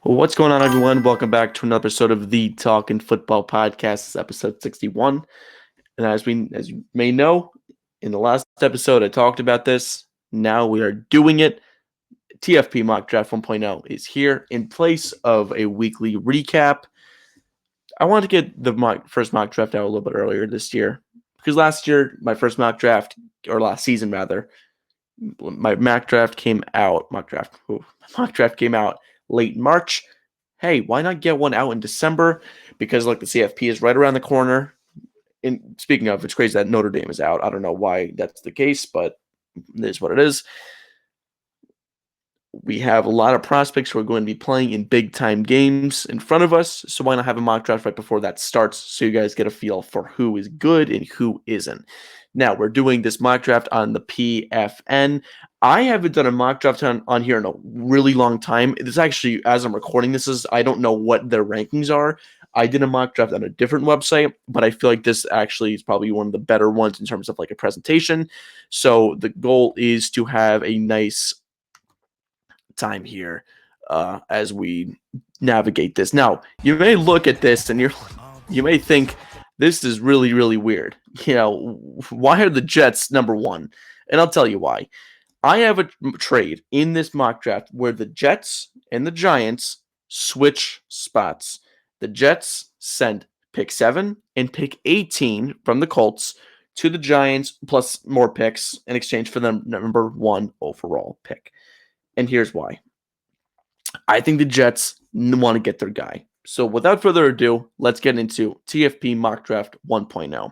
Well, what's going on, everyone? Welcome back to another episode of the Talkin Football podcast. It's episode 61. And as you may know, in the last episode, I talked about this. Now we are doing it. TFP Mock Draft 1.0 is here in place of a weekly recap. I wanted to get the first mock draft out a little bit earlier this year because last year, my first mock draft, or last season rather, my mock draft came out. Mock draft came out late March. Hey, why not get one out in December? Because like the CFP is right around the corner. And speaking of, it's crazy that Notre Dame is out. I don't know why that's the case, but it is what it is. We have a lot of prospects who are going to be playing in big time games in front of us. So why not have a mock draft right before that starts so you guys get a feel for who is good and who isn't. Now, we're doing this mock draft on the PFN. I haven't done a mock draft on here in a really long time. This actually, as I'm recording this, I don't know what their rankings are. I did a mock draft on a different website, but I feel like this actually is probably one of the better ones in terms of like a presentation. So the goal is to have a nice time here as we navigate this. Now, you may look at this and you may think this is really, really weird. You know, why are the Jets number one? And I'll tell you why. I have a trade in this mock draft where the Jets and the Giants switch spots. The Jets sent pick 7 and pick 18 from the Colts to the Giants plus more picks in exchange for the number 1 overall pick. And here's why. I think the Jets want to get their guy. So without further ado, let's get into TFP Mock Draft 1.0.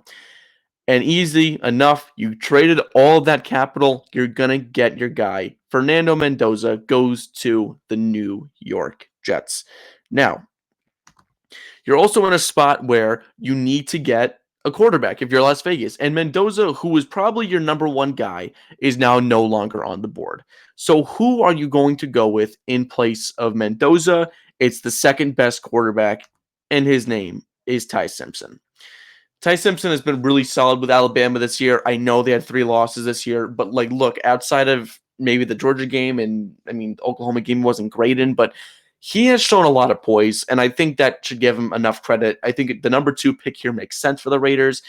And easy enough, you traded all of that capital, you're going to get your guy. Fernando Mendoza goes to the New York Jets. Now, you're also in a spot where you need to get a quarterback if you're Las Vegas. And Mendoza, who was probably your number 1 guy, is now no longer on the board. So who are you going to go with in place of Mendoza? It's the second best quarterback, and his name is Ty Simpson. Ty Simpson has been really solid with Alabama this year. I know they had 3 losses this year, but look, outside of maybe the Georgia game and Oklahoma game wasn't great in, but he has shown a lot of poise, and I think that should give him enough credit. I think the number 2 pick here makes sense for the Raiders.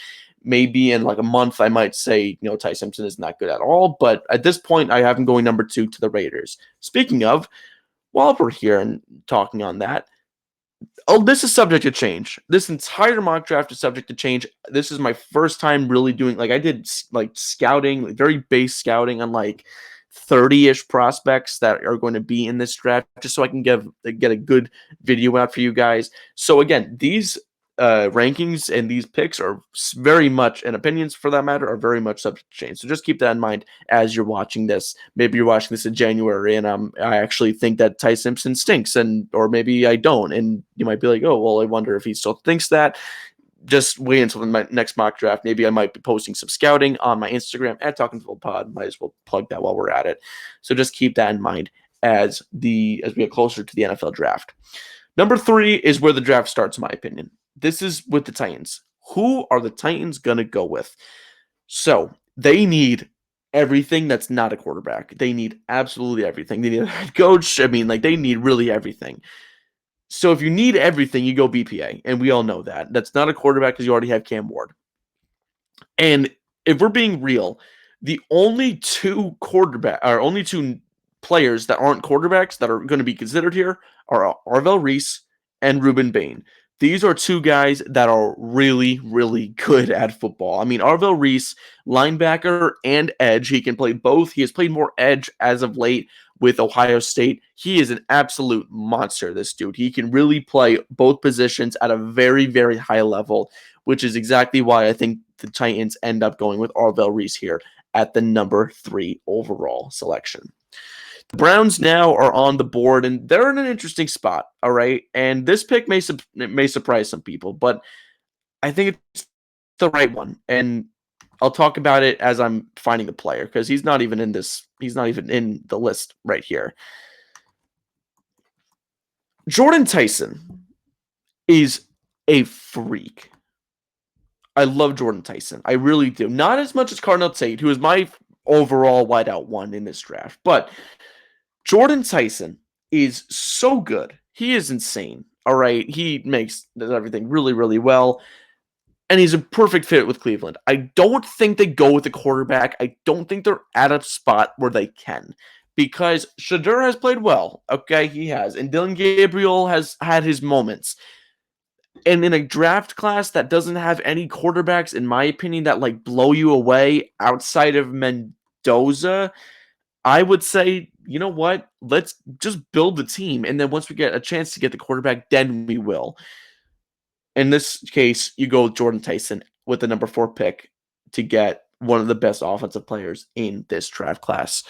Maybe in like a month, I might say, Ty Simpson is not good at all, but at this point, I have him going number 2 to the Raiders. Speaking of, while we're here and talking on that, this is subject to change. This entire mock draft is subject to change. This is my first time really doing, I did scouting, very base scouting on 30-ish prospects that are going to be in this draft, just so I can get a good video out for you guys. So again, these rankings and these picks are very much, and opinions for that matter, are very much subject to change. So just keep that in mind as you're watching this. Maybe you're watching this in January, and I actually think that Ty Simpson stinks, or maybe I don't, and you might be like, oh, well, I wonder if he still thinks that. Just wait until my next mock draft. Maybe I might be posting some scouting on my Instagram at Talkin Football Pod. Might as well plug that while we're at it. So just keep that in mind as we get closer to the NFL draft. Number 3 is where the draft starts, in my opinion. This is with the Titans. Who are the Titans going to go with? So they need everything that's not a quarterback. They need absolutely everything. They need a head coach. They need really everything. So if you need everything, you go BPA, and we all know that. That's not a quarterback because you already have Cam Ward. And if we're being real, the only two players that aren't quarterbacks that are going to be considered here are Arvell Reese and Ruben Bain. These are 2 guys that are really, really good at football. Arvell Reese, linebacker and edge. He can play both. He has played more edge as of late with Ohio State. He is an absolute monster, this dude. He can really play both positions at a very, very high level, which is exactly why I think the Titans end up going with Arvell Reese here at the number 3 overall selection. The Browns now are on the board, and they're in an interesting spot, all right? And this pick may surprise some people, but I think it's the right one. And I'll talk about it as I'm finding the player, because he's not even in the list right here. Jordan Tyson is a freak. I love Jordan Tyson. I really do. Not as much as Cardinal Tate, who is my overall wideout 1 in this draft, but Jordan Tyson is so good. he is insane. All right. He does everything really, really well. And he's a perfect fit with Cleveland. I don't think they go with the quarterback. I don't think they're at a spot where they can. Because Shedeur has played well. Okay, he has. And Dylan Gabriel has had his moments. And in a draft class that doesn't have any quarterbacks, in my opinion, that like blow you away outside of Mendoza, I would say, you know what? Let's just build the team. And then once we get a chance to get the quarterback, then we will. In this case, you go with Jordan Tyson with the number 4 pick to get one of the best offensive players in this draft class.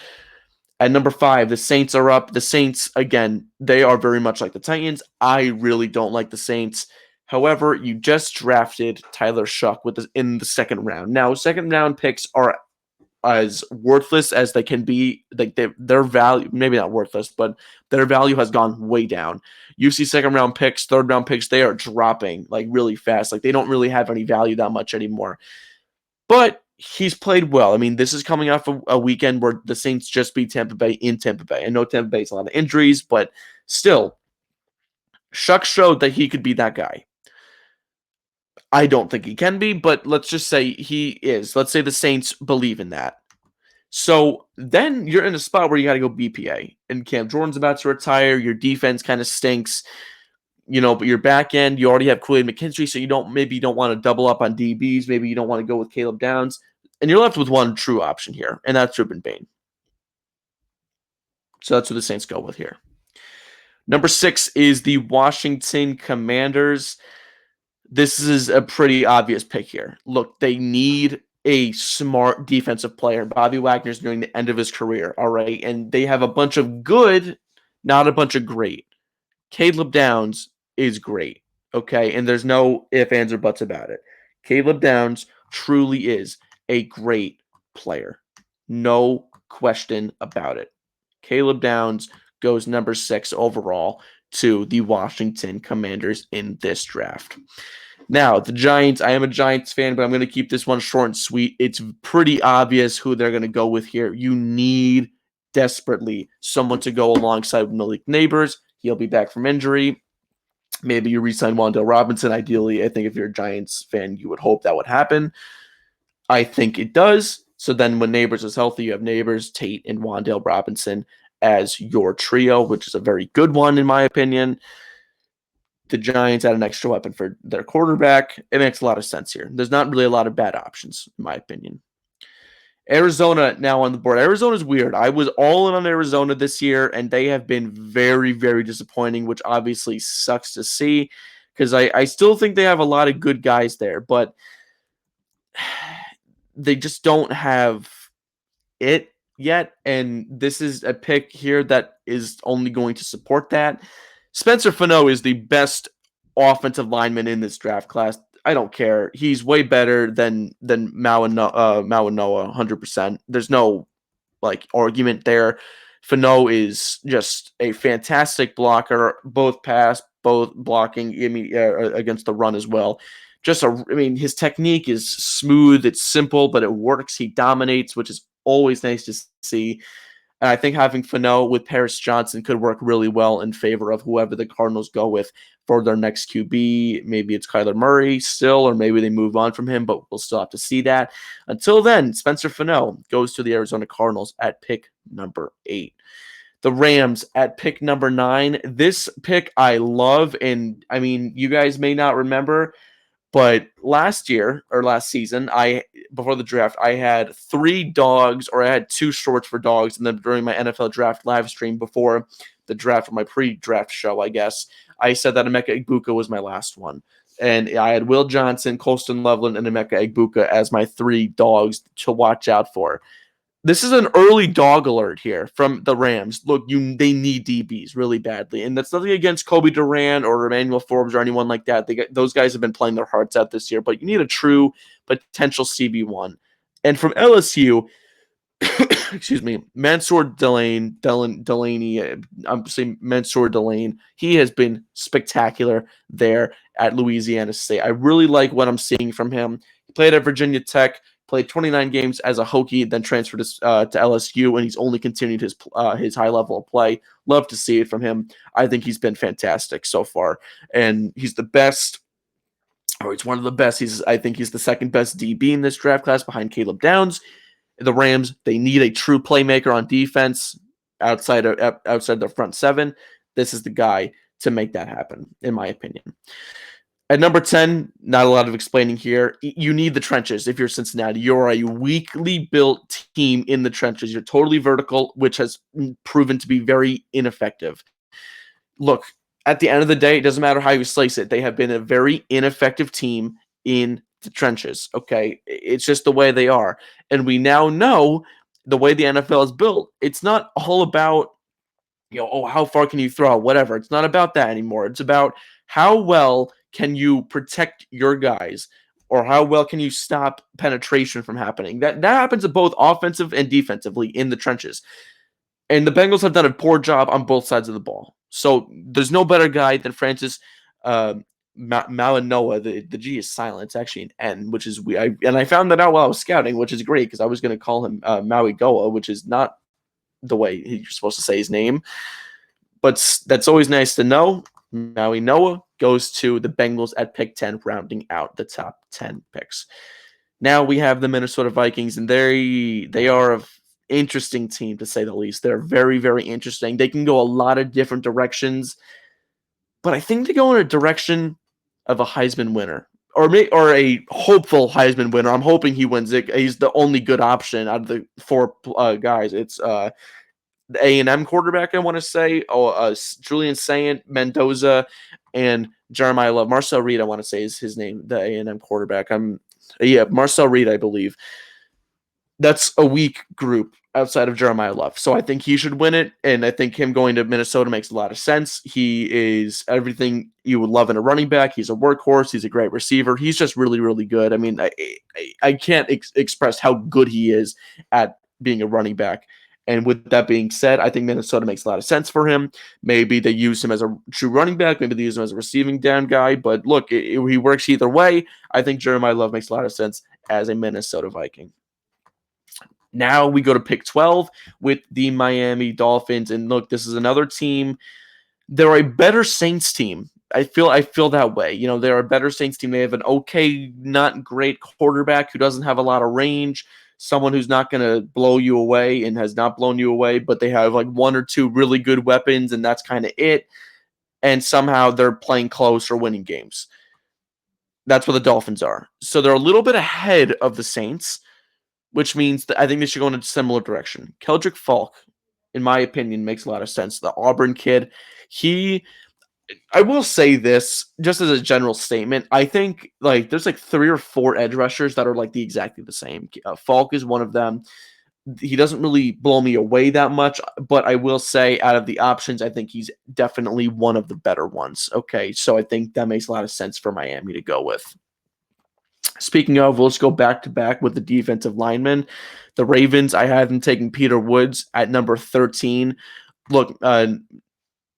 At number 5, the Saints are up. The Saints, again, they are very much like the Titans. I really don't like the Saints. However, you just drafted Tyler Shuck in the second round. Now, second round picks are as worthless as they can be. Like their value, maybe not worthless, but their value has gone way down. You see second round picks, third round picks, they are dropping like really fast. Like they don't really have any value that much anymore. But he's played well. I mean, this is coming off a weekend where the Saints just beat Tampa Bay in Tampa Bay. I know Tampa Bay has a lot of injuries, but still, Shuck showed that he could be that guy. I don't think he can be, but let's just say he is. Let's say the Saints believe in that. So then you're in a spot where you got to go BPA. And Cam Jordan's about to retire. Your defense kind of stinks, but your back end, you already have Kool-Aid McKinstry, so you don't want to double up on DBs. Maybe you don't want to go with Caleb Downs. And you're left with one true option here, and that's Ruben Bain. So that's who the Saints go with here. Number 6 is the Washington Commanders. This is a pretty obvious pick here. Look, they need a smart defensive player. Bobby Wagner's nearing the end of his career, all right? And they have a bunch of good, not a bunch of great. Caleb Downs is great, okay? And there's no ifs, ands, or buts about it. Caleb Downs truly is a great player. No question about it. Caleb Downs goes number 6 overall to the Washington Commanders in this draft. Now, the Giants, I am a Giants fan, but I'm going to keep this one short and sweet. It's pretty obvious who they're going to go with here. You need desperately someone to go alongside with Malik Neighbors. He'll be back from injury. Maybe you re-sign Wan'Dale Robinson. Ideally, I think if you're a Giants fan, you would hope that would happen. I think it does. So then when Neighbors is healthy, you have Neighbors, Tate, and Wan'Dale Robinson as your trio, which is a very good one in my opinion. The Giants add an extra weapon for their quarterback. It makes a lot of sense here. There's not really a lot of bad options, in my opinion. Arizona now on the board. Arizona's weird. I was all in on Arizona this year, and they have been very, very disappointing, which obviously sucks to see because I still think they have a lot of good guys there, but they just don't have it yet, and this is a pick here that is only going to support that. Spencer Fano is the best offensive lineman in this draft class. I don't care. He's way better than Mao and Noah, 100%. There's no argument there. Fano is just a fantastic blocker, both pass, both blocking. Against the run as well. His technique is smooth. It's simple, but it works. He dominates, which is always nice to see. And I think having Fano with Paris Johnson could work really well in favor of whoever the Cardinals go with for their next QB. Maybe it's Kyler Murray still, or maybe they move on from him, but we'll still have to see that. Until then, Spencer Fano goes to the Arizona Cardinals at pick number 8. The Rams at pick number 9. This pick I love, and you guys may not remember, but last season, before the draft, I had 3 dogs, or I had 2 shorts for dogs, and then during my NFL draft live stream before the draft, or my pre-draft show, I guess, I said that Emeka Egbuka was my last one. And I had Will Johnson, Colston Loveland, and Emeka Egbuka as my 3 dogs to watch out for. This is an early dog alert here from the Rams. Look, they need DBs really badly. And that's nothing against Kobe Durant or Emmanuel Forbes or anyone like that. Those guys have been playing their hearts out this year, but you need a true potential CB1. And from LSU, excuse me, Mansour Delaney, I'm saying Mansour Delaney, he has been spectacular there at Louisiana State. I really like what I'm seeing from him. He played at Virginia Tech, played 29 games as a Hokie, then transferred to LSU, and he's only continued his high level of play. Love to see it from him. I think he's been fantastic so far, and he's the best, or he's one of the best. I think he's the second best DB in this draft class behind Caleb Downs. The Rams, they need a true playmaker on defense outside their front seven. This is the guy to make that happen, in my opinion. At number 10, not a lot of explaining here. You need the trenches if you're Cincinnati. You're a weakly built team in the trenches. You're totally vertical, which has proven to be very ineffective. Look, at the end of the day, it doesn't matter how you slice it. They have been a very ineffective team in the trenches, okay? It's just the way they are. And we now know the way the NFL is built, it's not all about, how far can you throw, whatever. It's not about that anymore. It's about how well can you protect your guys, or how well can you stop penetration from happening. That happens both offensive and defensively in the trenches. And the Bengals have done a poor job on both sides of the ball. So there's no better guy than Francis Malinois. The G is silent. It's actually an N, which is weird. And I found that out while I was scouting, which is great because I was going to call him Maui Goa, which is not the way you're supposed to say his name. But that's always nice to know. Maui Noah goes to the Bengals at pick 10, rounding out the top 10 picks. Now we have the Minnesota Vikings, and they are an interesting team, to say the least. They're very, very interesting. They can go a lot of different directions, but I think they go in a direction of a Heisman winner, or a hopeful Heisman winner. I'm hoping he wins it. He's the only good option out of the four guys. It's the A&M quarterback, I want to say, Julian Saint, Mendoza, and Jeremiah Love. Marcel Reed, I want to say, is his name, the A&M quarterback. Marcel Reed, I believe. That's a weak group outside of Jeremiah Love. So I think he should win it, and I think him going to Minnesota makes a lot of sense. He is everything you would love in a running back. He's a workhorse. He's a great receiver. He's just really, really good. I mean, I can't express how good he is at being a running back. And with that being said, I think Minnesota makes a lot of sense for him. Maybe they use him as a true running back. Maybe they use him as a receiving down guy. But look, he works either way. I think Jeremiah Love makes a lot of sense as a Minnesota Viking. Now we go to pick 12 with the Miami Dolphins. And look, this is another team. They're a better Saints team. I feel that way. They're a better Saints team. They have an okay, not great quarterback who doesn't have a lot of range. Someone who's not going to blow you away and has not blown you away, but they have like one or two really good weapons, and that's kind of it. And somehow they're playing close or winning games. That's what the Dolphins are. So they're a little bit ahead of the Saints, which means that I think they should go in a similar direction. Keldrick Falk, in my opinion, makes a lot of sense. The Auburn kid, I will say this just as a general statement. I think there's 3 or 4 edge rushers that are exactly the same. Falk is one of them. He doesn't really blow me away that much, but I will say out of the options, I think he's definitely one of the better ones. Okay, so I think that makes a lot of sense for Miami to go with. Speaking of, let's go back to back with the defensive linemen. The Ravens, I have them taking Peter Woods at number 13. Look,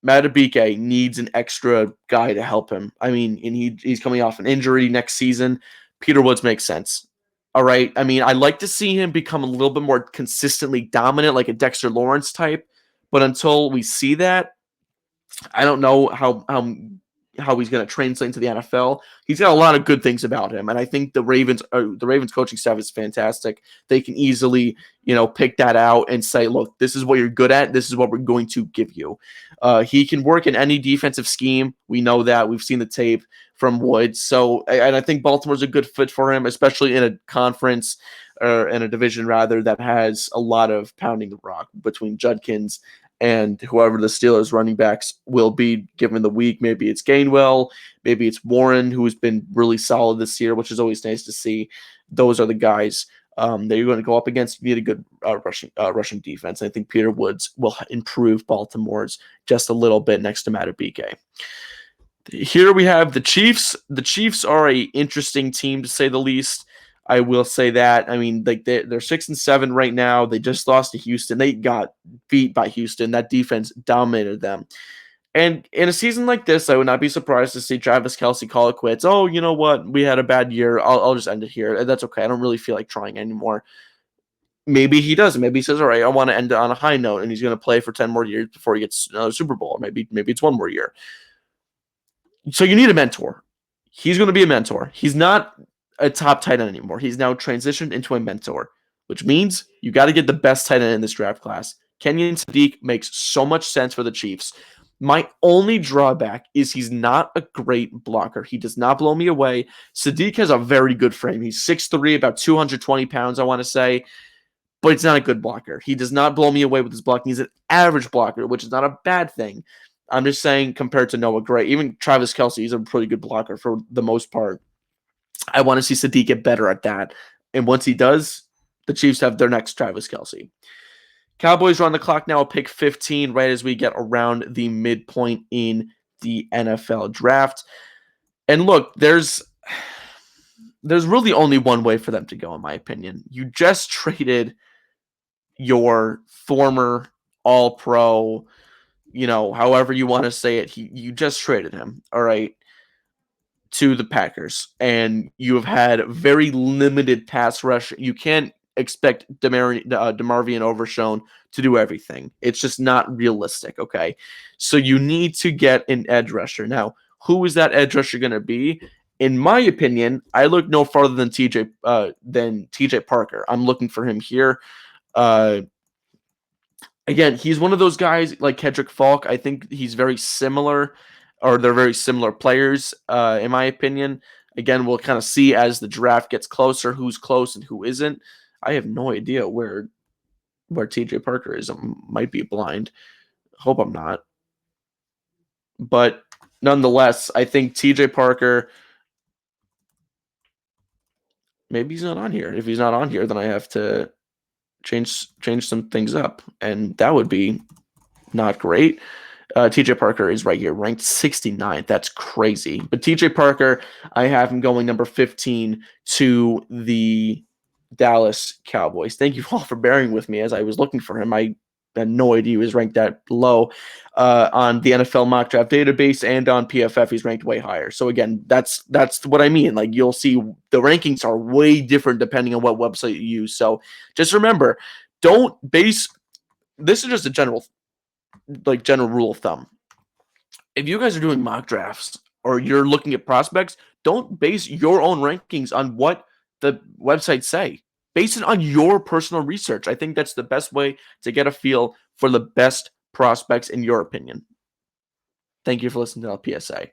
Madubuike needs an extra guy to help him. I mean, and he's coming off an injury next season. Peter Woods makes sense. All right. I mean, I'd like to see him become a little bit more consistently dominant, like a Dexter Lawrence type. But until we see that, I don't know how he's going to translate into the NFL. He's got a lot of good things about him, and I think the Ravens coaching staff is fantastic. They can easily, pick that out and say, look, this is what you're good at. This is what we're going to give you. He can work in any defensive scheme. We know that. We've seen the tape from Woods. So, and I think Baltimore's a good fit for him, especially in a conference or in a division rather that has a lot of pounding the rock between Judkins and whoever the Steelers running backs will be given the week. Maybe it's Gainwell, maybe it's Warren, who's been really solid this year, which is always nice to see. Those are the guys that you're going to go up against. You need a good rushing defense. I think Peter Woods will improve Baltimore's just a little bit next to Madubuike. Here we have the Chiefs. The Chiefs are an interesting team, to say the least. I will say that. I mean, they're 6-7 right now. They just lost to Houston. They got beat by Houston. That defense dominated them. And in a season like this, I would not be surprised to see Travis Kelce call it quits. Oh, you know what? We had a bad year. I'll just end it here. That's okay. I don't really feel like trying anymore. Maybe he doesn't. Maybe he says, all right, I want to end it on a high note, and he's going to play for 10 more years before he gets another Super Bowl. Maybe it's one more year. So you need a mentor. He's going to be a mentor. He's not a top tight end anymore. He's now transitioned into a mentor, which means you got to get the best tight end in this draft class. Kenyon Sadiq makes so much sense for the Chiefs. My only drawback is he's not a great blocker. He does not blow me away. Sadiq has a very good frame. He's 6'3", about 220 pounds, I want to say, but it's not a good blocker. He does not blow me away with his blocking. He's an average blocker, which is not a bad thing. I'm just saying compared to Noah Gray, even Travis Kelce, he's a pretty good blocker for the most part. I want to see Sadiq get better at that. And once he does, the Chiefs have their next Travis Kelce. Cowboys are on the clock now at pick 15, right as we get around the midpoint in the NFL draft. And look, there's really only one way for them to go, in my opinion. You just traded your former All-Pro, however you want to say it. You just traded him, all right, to the Packers, and you have had very limited pass rush. You can't expect DeMarvion Overshown to do everything. It's just not realistic, okay? So you need to get an edge rusher. Now, who is that edge rusher going to be? In my opinion, I look no farther than TJ Parker. I'm looking for him here. Again, he's one of those guys like Kedrick Falk. I think he's very similar, or they're very similar players, in my opinion. Again, we'll kind of see as the draft gets closer who's close and who isn't. I have no idea where TJ Parker is. I might be blind. Hope I'm not. But nonetheless, I think TJ Parker, maybe he's not on here. If he's not on here, then I have to change some things up, and that would be not great. TJ Parker is right here, ranked 69th. That's crazy. But TJ Parker, I have him going number 15 to the Dallas Cowboys. Thank you all for bearing with me as I was looking for him. I had no idea he was ranked that low. On the NFL Mock Draft database and on PFF, he's ranked way higher. So again, that's what I mean. Like, you'll see the rankings are way different depending on what website you use. So just remember, don't base. This is just a general rule of thumb. If you guys are doing mock drafts or you're looking at prospects, don't base your own rankings on what the websites say. Base it on your personal research. I think that's the best way to get a feel for the best prospects in your opinion. Thank you for listening to the PSA.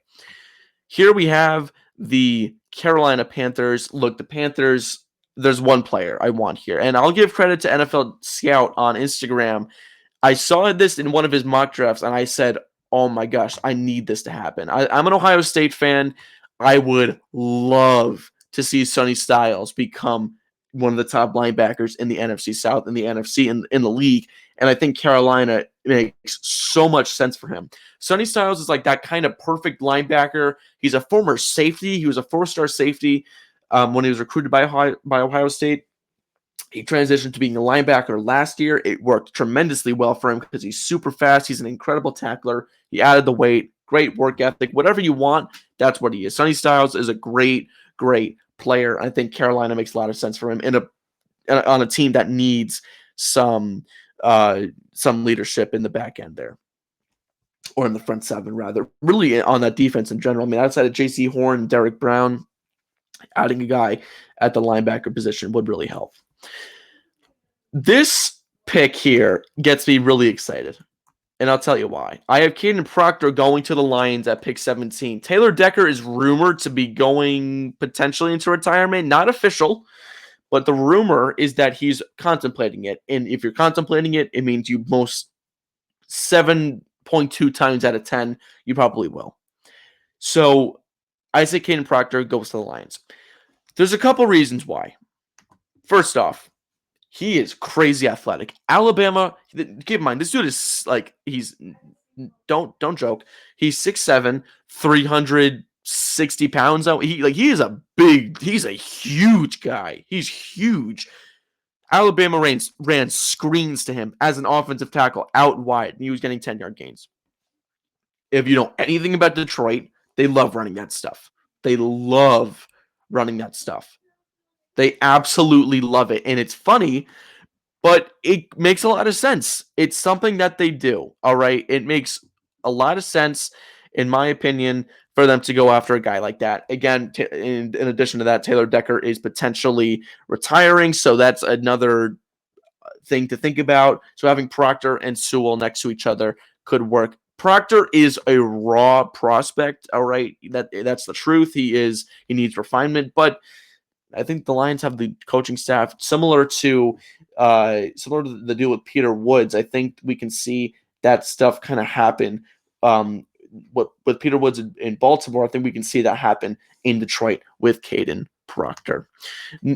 Here we have the Carolina Panthers. Look, the Panthers, there's one player I want here, and I'll give credit to NFL Scout on Instagram. I saw this in one of his mock drafts, and I said, oh my gosh, I need this to happen. I'm an Ohio State fan. I would love to see Sonny Styles become one of the top linebackers in the NFC South and the NFC in the league. And I think Carolina makes so much sense for him. Sonny Styles is like that kind of perfect linebacker. He's a former safety. He was a 4-star safety when he was recruited by Ohio State. He transitioned to being a linebacker last year. It worked tremendously well for him because he's super fast. He's an incredible tackler. He added the weight, great work ethic. Whatever you want, that's what he is. Sonny Styles is a great player. I think Carolina makes a lot of sense for him on a team that needs some leadership in the back end there, or in the front seven rather. Really on that defense in general. I mean, outside of J.C. Horn, Derek Brown, adding a guy at the linebacker position would really help. This pick here gets me really excited, and I'll tell you why. I have Caden Proctor going to the Lions at pick 17. Taylor Decker is rumored to be going potentially into retirement. Not official, but the rumor is that he's contemplating it. And if you're contemplating it, it means you most 7.2 times out of 10, you probably will. So I say Caden Proctor goes to the Lions. There's a couple reasons why. First off, he is crazy athletic. Alabama, keep in mind, this dude is like, don't joke. He's 6'7", 360 pounds. He's a huge guy. He's huge. Alabama ran screens to him as an offensive tackle out wide, and he was getting 10-yard gains. If you know anything about Detroit, they love running that stuff. They love running that stuff. They absolutely love it. And it's funny, but it makes a lot of sense. It's something that they do. All right. It makes a lot of sense, in my opinion, for them to go after a guy like that. Again, in addition to that, Taylor Decker is potentially retiring. So that's another thing to think about. So having Proctor and Sewell next to each other could work. Proctor is a raw prospect, all right? That's the truth. He needs refinement, but I think the Lions have the coaching staff similar to the deal with Peter Woods. I think we can see that stuff kind of happen. With Peter Woods in Baltimore, I think we can see that happen in Detroit with Caden Proctor.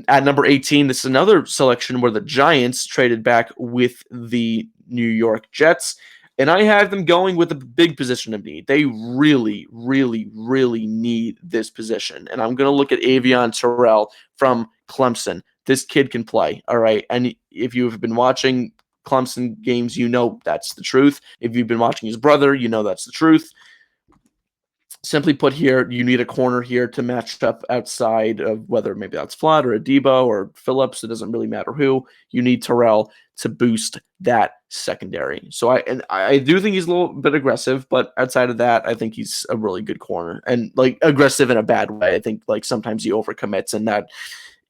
At number 18, this is another selection where the Giants traded back with the New York Jets. And I have them going with a big position of need. They really, really, really need this position. And I'm going to look at Avion Terrell from Clemson. This kid can play, all right? And if you've been watching Clemson games, you know that's the truth. If you've been watching his brother, you know that's the truth. Simply put, here, you need a corner here to match up outside of whether maybe that's Flood or Adebo or Phillips. It doesn't really matter who. You need Terrell to boost that secondary. So I do think he's a little bit aggressive, but outside of that, I think he's a really good corner, and like aggressive in a bad way. I think like sometimes he overcommits, and that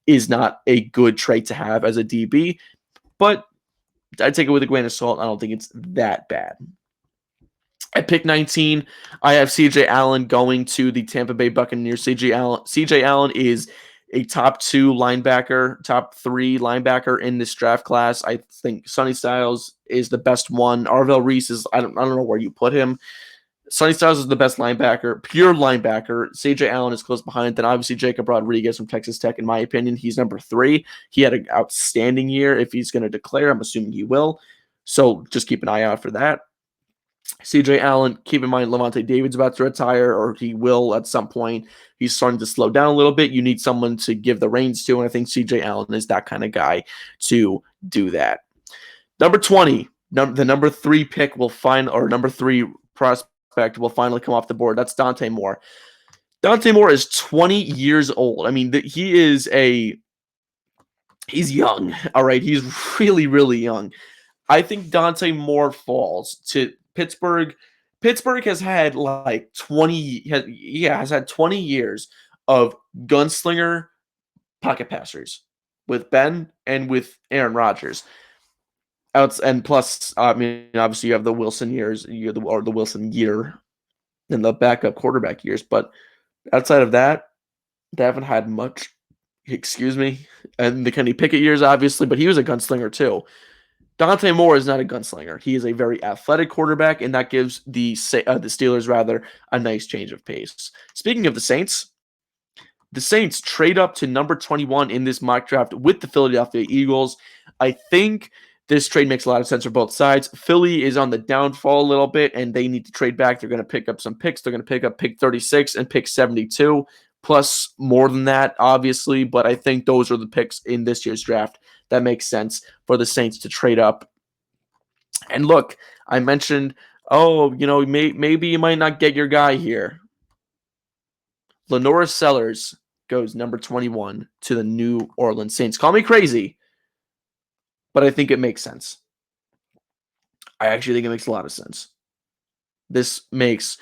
is not a good trait to have as a DB, but I take it with a grain of salt. I don't think it's that bad. At pick 19, I have C.J. Allen going to the Tampa Bay Buccaneers. C.J. Allen is a top 3 linebacker in this draft class. I think Sonny Styles is the best one. Arvell Reese is, I don't know where you put him. Sonny Styles is the best linebacker, pure linebacker. C.J. Allen is close behind. Then obviously Jacob Rodriguez from Texas Tech, in my opinion, he's number 3. He had an outstanding year. If he's going to declare, I'm assuming he will. So just keep an eye out for that. C.J. Allen, keep in mind Levante David's about to retire, or he will at some point. He's starting to slow down a little bit. You need someone to give the reins to, and I think C.J. Allen is that kind of guy to do that. Number 20, the number 3 pick will find, or number 3 prospect will finally come off the board. That's Dante Moore. Dante Moore is 20 years old. I mean, he's young, all right? He's really, really young. I think Dante Moore falls to Pittsburgh. Pittsburgh has had like 20 years of gunslinger pocket passers with Ben and with Aaron Rodgers. And plus, I mean, obviously you have the Wilson years, or the Wilson year, and the backup quarterback years. But outside of that, they haven't had much. Excuse me, and the Kenny Pickett years, obviously, but he was a gunslinger too. Dante Moore is not a gunslinger. He is a very athletic quarterback, and that gives the Steelers a nice change of pace. Speaking of the Saints trade up to number 21 in this mock draft with the Philadelphia Eagles. I think this trade makes a lot of sense for both sides. Philly is on the downfall a little bit, and they need to trade back. They're going to pick up some picks. They're going to pick up pick 36 and pick 72, plus more than that, obviously. But I think those are the picks in this year's draft that makes sense for the Saints to trade up. And look, I mentioned, maybe you might not get your guy here. Lenora Sellers goes number 21 to the New Orleans Saints. Call me crazy, but I think it makes sense. I actually think it makes a lot of sense. This makes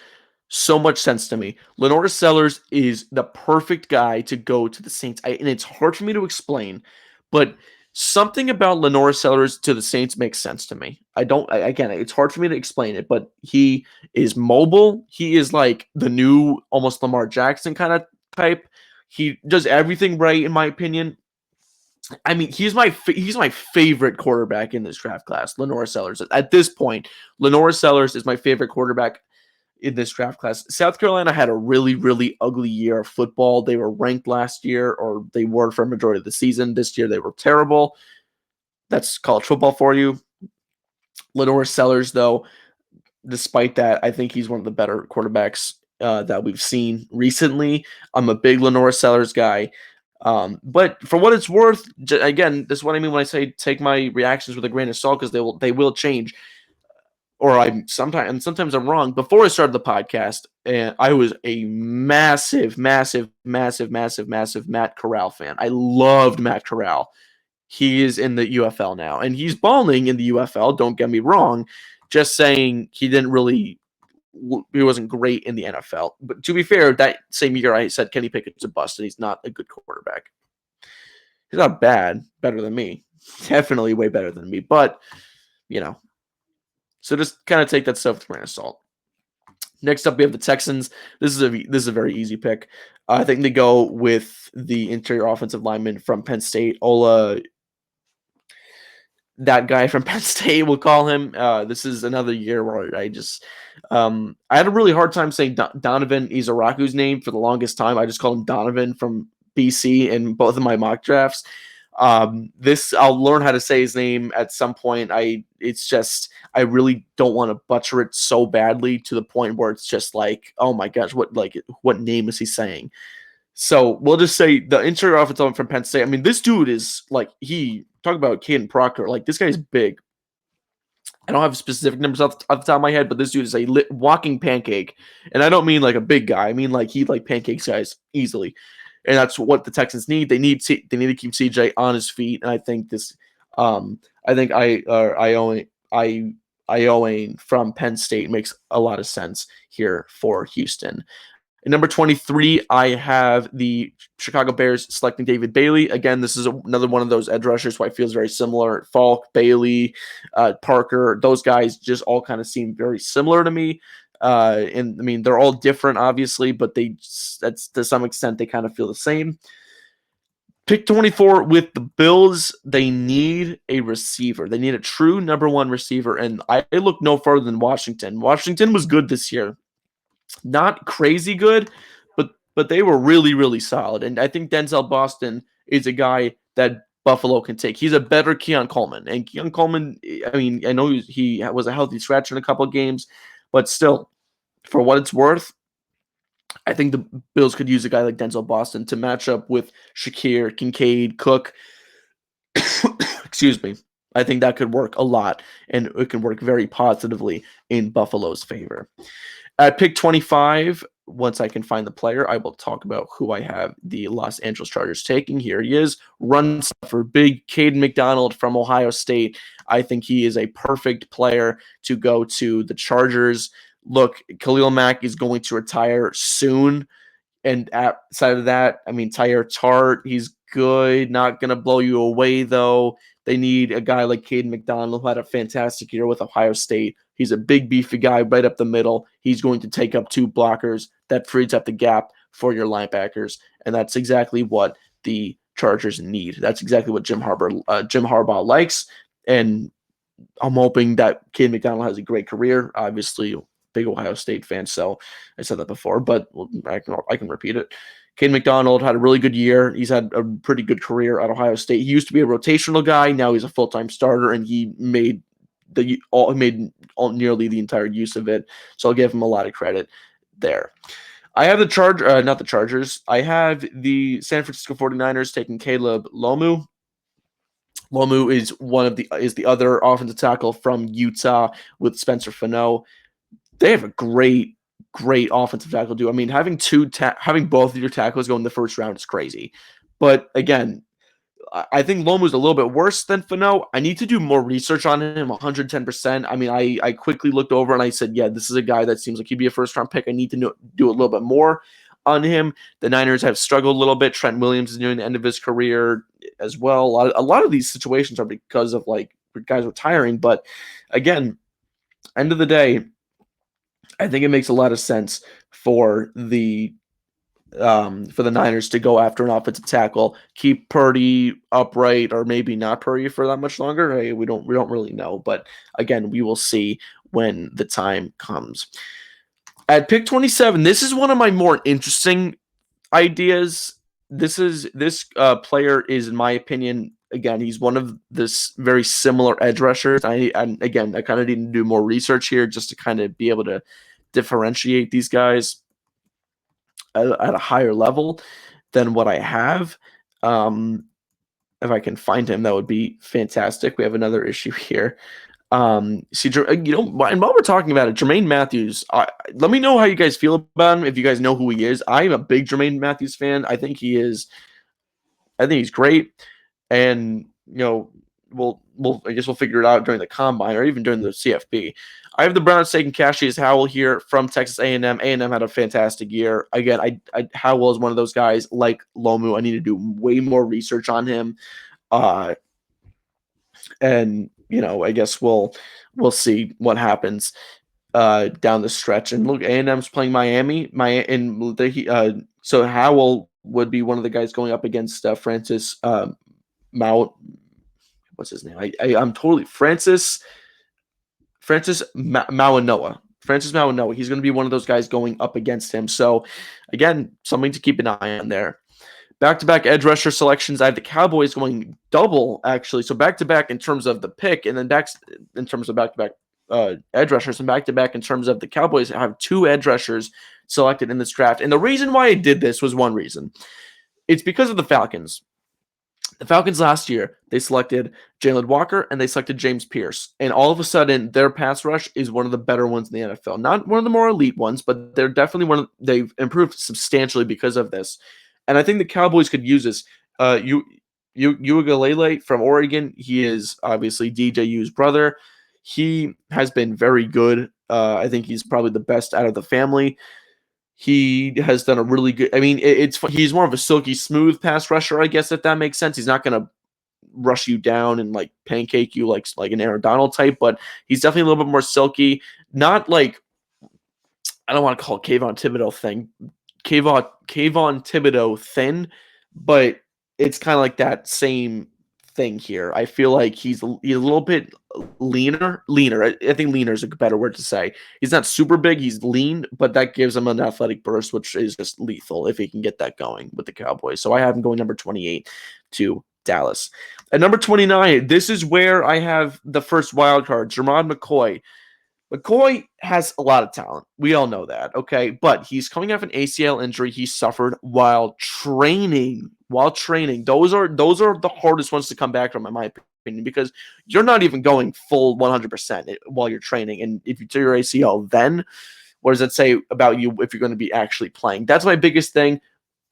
so much sense to me. Lenora Sellers is the perfect guy to go to the Saints. And it's hard for me to explain, but something about Lenora Sellers to the Saints makes sense to me. It's hard for me to explain it, but he is mobile. He is like the new almost Lamar Jackson kind of type. He does everything right, in my opinion. I mean, he's my favorite quarterback in this draft class, Lenora Sellers. At this point, Lenora Sellers is my favorite quarterback in this draft class. South Carolina had a really, really ugly year of football. They were ranked last year, or they were for a majority of the season. This year, they were terrible. That's college football for you. Lenora Sellers, though, despite that, I think he's one of the better quarterbacks that we've seen recently. I'm a big Lenora Sellers guy. But for what it's worth, again, this is what I mean when I say take my reactions with a grain of salt, because they will change. or sometimes I'm wrong. Before I started the podcast, and I was a massive Matt Corral fan. I loved Matt Corral. He is in the UFL now, and he's balling in the UFL. Don't get me wrong. Just saying, he wasn't great in the NFL. But to be fair, that same year I said Kenny Pickett's a bust, and he's not a good quarterback. He's not bad, better than me. Definitely way better than me. But so just kind of take that stuff with a grain of salt. Next up, we have the Texans. This is a very easy pick. I think they go with the interior offensive lineman from Penn State, Ola. That guy from Penn State, we'll call him. This is another year where I had a really hard time saying Donovan Izaraku's name for the longest time. I just called him Donovan from BC in both of my mock drafts. This I'll learn how to say his name at some point. I really don't want to butcher it so badly to the point where it's just like, oh my gosh, what name is he saying? So we'll just say the interior offensive lineman from Penn State. I mean, this dude is talk about Caden Proctor. Like, this guy's big. I don't have specific numbers off the top of my head, but this dude is a walking pancake. And I don't mean like a big guy. I mean like he pancakes guys easily. And that's what the Texans need. They need to keep CJ on his feet. And I think Ioane from Penn State makes a lot of sense here for Houston. At number 23, I have the Chicago Bears selecting David Bailey. Again, this is another one of those edge rushers who I feel is very similar. Falk, Bailey, Parker, those guys just all kind of seem very similar to me. And I mean, they're all different, obviously, but that's to some extent they kind of feel the same. Pick 24 with the Bills, they need a receiver. They need a true number one receiver, and I look no further than Washington. Washington was good this year. Not crazy good, but they were really, really solid. And I think Denzel Boston is a guy that Buffalo can take. He's a better Keon Coleman. And Keon Coleman, I mean, I know he was a healthy scratch in a couple of games, but still, for what it's worth, I think the Bills could use a guy like Denzel Boston to match up with Shakir, Kincaid, Cook. Excuse me. I think that could work a lot, and it can work very positively in Buffalo's favor. At pick 25, once I can find the player, I will talk about who I have the Los Angeles Chargers taking. Here he is. Run for big Caden McDonald from Ohio State. I think he is a perfect player to go to the Chargers. Look, Khalil Mack is going to retire soon. And outside of that, I mean, Tyler Tart, he's good. Not going to blow you away, though. They need a guy like Caden McDonald, who had a fantastic year with Ohio State. He's a big, beefy guy right up the middle. He's going to take up two blockers. That frees up the gap for your linebackers, and that's exactly what the Chargers need. That's exactly what Jim Harbaugh likes, and I'm hoping that Caden McDonald has a great career. Obviously, big Ohio State fan, so I said that before, but I can repeat it. Caden McDonald had a really good year. He's had a pretty good career at Ohio State. He used to be a rotational guy. Now he's a full-time starter, and he made nearly the entire use of it. So I'll give him a lot of credit there. I have not the Chargers. I have the San Francisco 49ers taking Caleb Lomu. Lomu is the other offensive tackle from Utah with Spencer Fano. They have a great offensive tackle duo. I mean, having both of your tackles go in the first round is crazy. But again, I think Lomu's a little bit worse than Fano. I need to do more research on him, 110%. I mean, I quickly looked over and I said, yeah, this is a guy that seems like he'd be a first-round pick. I need to do a little bit more on him. The Niners have struggled a little bit. Trent Williams is nearing the end of his career as well. A lot of these situations are because of like guys retiring. But again, end of the day, I think it makes a lot of sense for the Niners to go after an offensive tackle, keep Purdy upright, or maybe not Purdy for that much longer. Hey, we don't really know, but again, we will see when the time comes. At pick 27, this is one of my more interesting ideas. This player is, in my opinion, again, he's one of this very similar edge rushers. I kind of need to do more research here just to kind of be able to differentiate these guys at a higher level than what I have. If I can find him, that would be fantastic. We have another issue here. See, and while we're talking about it, Jermaine Matthews, let me know how you guys feel about him. If you guys know who he is, I'm a big Jermaine Matthews fan. I think he's great, and I guess we'll figure it out during the combine or even during the CFP. I have the Browns taking Cassius Howell here from Texas A&M. A&M had a fantastic year. Again, Howell is one of those guys like Lomu. I need to do way more research on him. And I guess we'll see what happens down the stretch. And look, A&M's playing Miami. So Howell would be one of the guys going up against Francis Mount. What's his name? I'm totally Francis Mauanoa. Francis Mauanoa. He's going to be one of those guys going up against him. So again, something to keep an eye on there. Back-to-back edge rusher selections. I have the Cowboys going double, actually. So back-to-back in terms of the pick, and then back in terms of back-to-back edge rushers, and back-to-back in terms of the Cowboys. I have 2 edge rushers selected in this draft. And the reason why I did this was one reason. It's because of the Falcons. The Falcons last year, they selected Jalen Walker and they selected James Pierce. And all of a sudden, their pass rush is one of the better ones in the NFL. Not one of the more elite ones, but they're definitely they've improved substantially because of this. And I think the Cowboys could use this. Uiagalelei from Oregon, he is obviously DJU's brother. He has been very good. I think he's probably the best out of the family. He has done a really good. I mean, he's more of a silky smooth pass rusher, I guess, if that makes sense. He's not going to rush you down and like pancake you like an Aaron Donald type, but he's definitely a little bit more silky. Not like, I don't want to call it Kayvon Thibodeau thin, but it's kind of like that same thing here. I feel like he's a little bit leaner. I think leaner is a better word to say. He's not super big. He's lean, but that gives him an athletic burst, which is just lethal if he can get that going with the Cowboys. So I have him going number 28 to Dallas. At number 29, this is where I have the first wild card, Jermod McCoy. McCoy has a lot of talent. We all know that, okay? But he's coming off an ACL injury he suffered while training. Those are the hardest ones to come back from, in my opinion, because you're not even going full 100% while you're training. And if you tear your ACL, then what does that say about you if you're going to be actually playing? That's my biggest thing.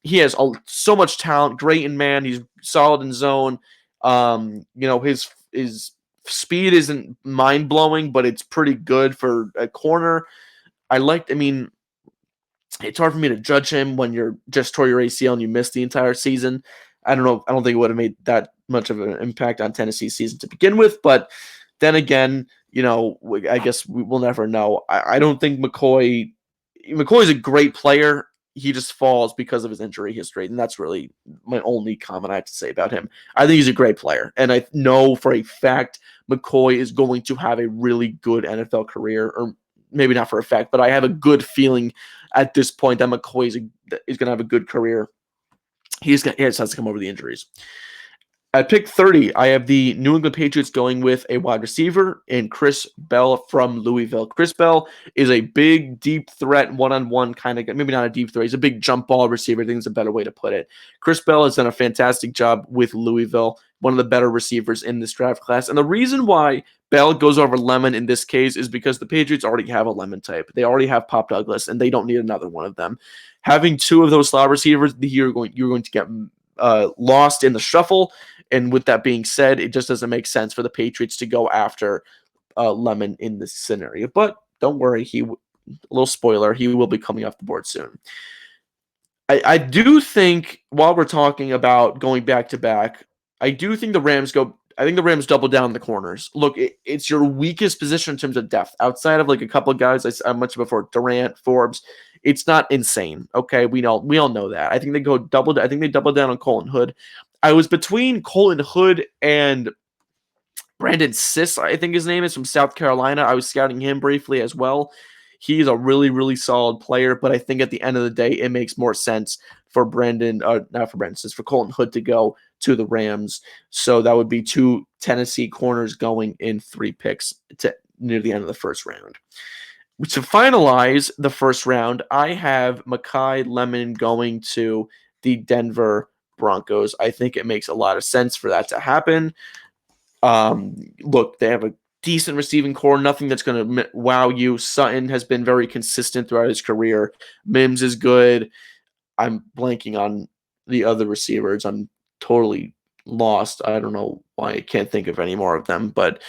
He has so much talent, great in man. He's solid in zone. His speed isn't mind-blowing, but it's pretty good for a corner. It's hard for me to judge him when you're just tore your ACL and you missed the entire season. I don't know. I don't think it would have made that much of an impact on Tennessee's season to begin with. But then again, I guess we'll never know. I don't think McCoy is a great player. He just falls because of his injury history, and that's really my only comment I have to say about him. I think he's a great player, and I know for a fact McCoy is going to have a really good NFL career, or maybe not for a fact, but I have a good feeling at this point that McCoy is going to have a good career. He just has to come over the injuries. At pick 30, I have the New England Patriots going with a wide receiver and Chris Bell from Louisville. Chris Bell is a big, deep threat, one-on-one kind of, maybe not a deep threat. He's a big jump ball receiver. I think it's a better way to put it. Chris Bell has done a fantastic job with Louisville, one of the better receivers in this draft class. And the reason why Bell goes over Lemon in this case is because the Patriots already have a Lemon type. They already have Pop Douglas, and they don't need another one of them. Having 2 of those slot receivers, you're going to get lost in the shuffle. And with that being said, it just doesn't make sense for the Patriots to go after Lemon in this scenario. But don't worry, a little spoiler, he will be coming off the board soon. I do think, while we're talking about going back-to-back, I think the Rams double down in the corners. Look, it's your weakest position in terms of depth. Outside of like a couple of guys I mentioned before, Durant, Forbes, it's not insane. Okay, we all know that. I think they double down on Colton Hood. I was between Colton Hood and Brandon Siss, I think his name is, from South Carolina. I was scouting him briefly as well. He's a really, really solid player, but I think at the end of the day, it makes more sense for Colton Hood to go to the Rams. So that would be 2 Tennessee corners going in 3 picks near the end of the first round. To finalize the first round, I have Mekhi Lemon going to the Denver Broncos. I think it makes a lot of sense for that to happen. Look, they have a decent receiving core, nothing that's going to wow you. Sutton has been very consistent throughout his career. Mims is good. I'm blanking on the other receivers. I'm totally lost. I don't know why I can't think of any more of them, but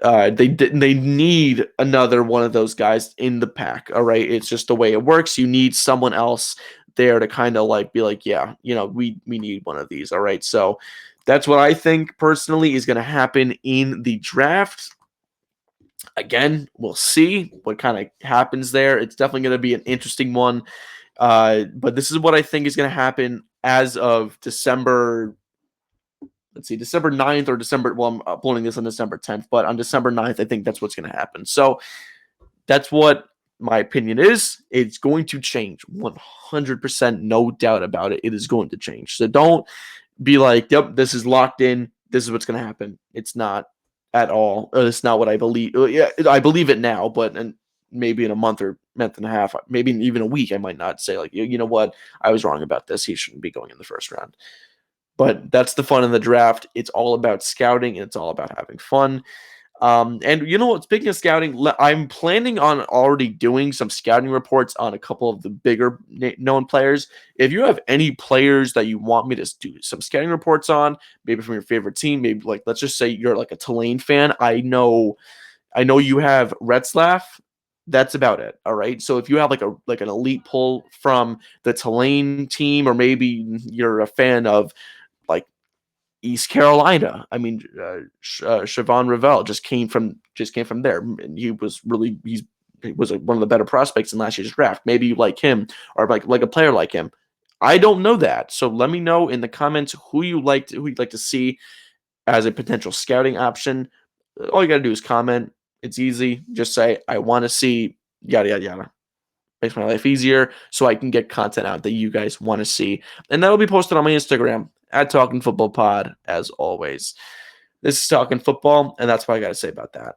they need another one of those guys in the pack. All right, it's just the way it works. You need someone else there to kind of like be like, yeah, we need one of these. All right, so that's what I think personally is going to happen in the draft. Again, we'll see what kind of happens there. It's definitely going to be an interesting one. But this is what I think is going to happen as of December. Let's see, December 9th or December. Well, I'm uploading this on December 10th, but on December 9th, I think that's what's going to happen. So that's what my opinion is. It's going to change 100%, no doubt about it. It is going to change. So don't be like, yep, this is locked in. This is what's going to happen. It's not at all. It's not what I believe. Yeah, I believe it now, but maybe in a month or month and a half, maybe even a week, I might not say like, you know what, I was wrong about this. He shouldn't be going in the first round. But that's the fun in the draft. It's all about scouting and it's all about having fun. And you know what? Speaking of scouting, I'm planning on already doing some scouting reports on a couple of the bigger known players. If you have any players that you want me to do some scouting reports on, maybe from your favorite team, maybe like let's just say you're like a Tulane fan. I know you have Retzlaff. That's about it. All right. So if you have like an elite pull from the Tulane team, or maybe you're a fan of like East Carolina. I mean, Siobhan Revell just came from there, and he was one of the better prospects in last year's draft. Maybe you like him, or like a player like him. I don't know that, so let me know in the comments who you'd like to see as a potential scouting option. All you gotta do is comment. It's easy. Just say I want to see yada yada yada. Makes my life easier so I can get content out that you guys want to see. And that'll be posted on my Instagram at Talkin Football Pod, as always. This is Talkin Football, and that's what I got to say about that.